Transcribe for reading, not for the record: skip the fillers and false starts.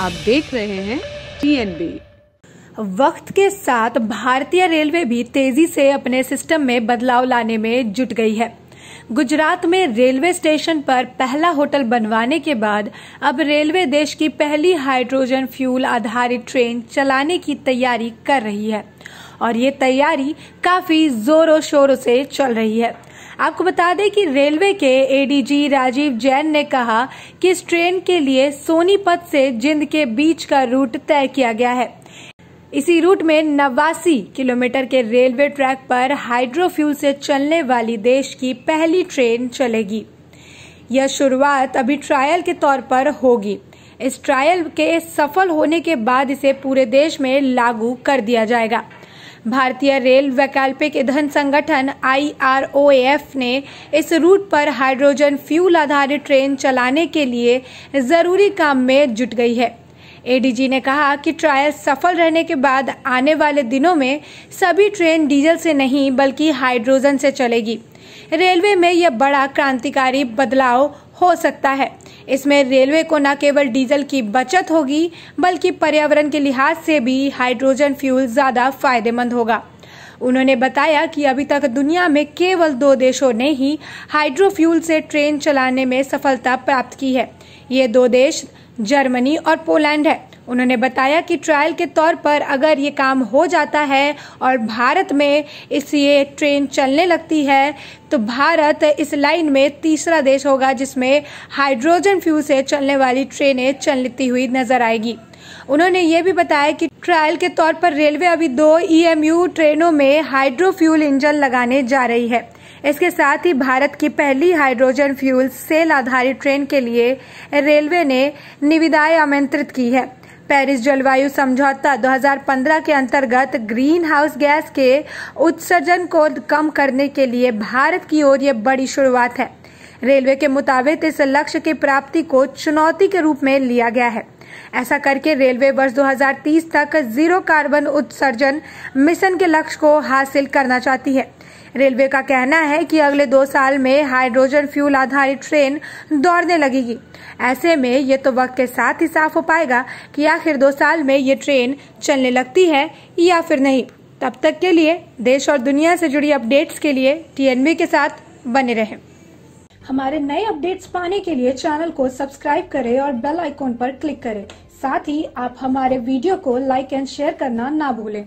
आप देख रहे हैं TNB। वक्त के साथ भारतीय रेलवे भी तेजी से अपने सिस्टम में बदलाव लाने में जुट गई है। गुजरात में रेलवे स्टेशन पर पहला होटल बनवाने के बाद अब रेलवे देश की पहली हाइड्रोजन फ्यूल आधारित ट्रेन चलाने की तैयारी कर रही है और ये तैयारी काफी जोरों शोरों से चल रही है। आपको बता दें कि रेलवे के एडीजी राजीव जैन ने कहा कि इस ट्रेन के लिए सोनीपत से जिंद के बीच का रूट तय किया गया है। इसी रूट में 89 किलोमीटर के रेलवे ट्रैक पर हाइड्रोफ्यूल से चलने वाली देश की पहली ट्रेन चलेगी। यह शुरुआत अभी ट्रायल के तौर पर होगी। इस ट्रायल के सफल होने के बाद इसे पूरे देश में लागू कर दिया जाएगा। भारतीय रेल वैकल्पिक ईंधन संगठन IROAF ने इस रूट पर हाइड्रोजन फ्यूल आधारित ट्रेन चलाने के लिए जरूरी काम में जुट गई है। एडीजी ने कहा कि ट्रायल सफल रहने के बाद आने वाले दिनों में सभी ट्रेन डीजल से नहीं बल्कि हाइड्रोजन से चलेगी। रेलवे में यह बड़ा क्रांतिकारी बदलाव हो सकता है। इसमें रेलवे को न केवल डीजल की बचत होगी बल्कि पर्यावरण के लिहाज से भी हाइड्रोजन फ्यूल ज्यादा फायदेमंद होगा। उन्होंने बताया कि अभी तक दुनिया में केवल 2 देशों ने ही हाइड्रोफ्यूल से ट्रेन चलाने में सफलता प्राप्त की है। ये 2 देश जर्मनी और पोलैंड है। उन्होंने बताया कि ट्रायल के तौर पर अगर ये काम हो जाता है और भारत में ये ट्रेन चलने लगती है तो भारत इस लाइन में तीसरा देश होगा जिसमें हाइड्रोजन फ्यूल से चलने वाली ट्रेनें चलती हुई नजर आएगी। उन्होंने ये भी बताया कि ट्रायल के तौर पर रेलवे अभी 2 EMU ट्रेनों में हाइड्रोफ्यूल इंजन लगाने जा रही है। इसके साथ ही भारत की पहली हाइड्रोजन फ्यूल सेल आधारित ट्रेन के लिए रेलवे ने निविदाएं आमंत्रित की है। पेरिस जलवायु समझौता 2015 के अंतर्गत ग्रीन हाउस गैस के उत्सर्जन को कम करने के लिए भारत की ओर यह बड़ी शुरुआत है। रेलवे के मुताबिक इस लक्ष्य की प्राप्ति को चुनौती के रूप में लिया गया है। ऐसा करके रेलवे वर्ष 2030 तक जीरो कार्बन उत्सर्जन मिशन के लक्ष्य को हासिल करना चाहती है। रेलवे का कहना है कि अगले 2 साल में हाइड्रोजन फ्यूल आधारित ट्रेन दौड़ने लगेगी। ऐसे में ये तो वक्त के साथ ही साफ हो पाएगा कि आखिर 2 साल में ये ट्रेन चलने लगती है या फिर नहीं। तब तक के लिए देश और दुनिया से जुड़ी अपडेट्स के लिए TNB के साथ बने रहें। हमारे नए अपडेट्स पाने के लिए चैनल को सब्सक्राइब करें और बेल आइकॉन पर क्लिक करें। साथ ही आप हमारे वीडियो को लाइक एंड शेयर करना ना भूलें।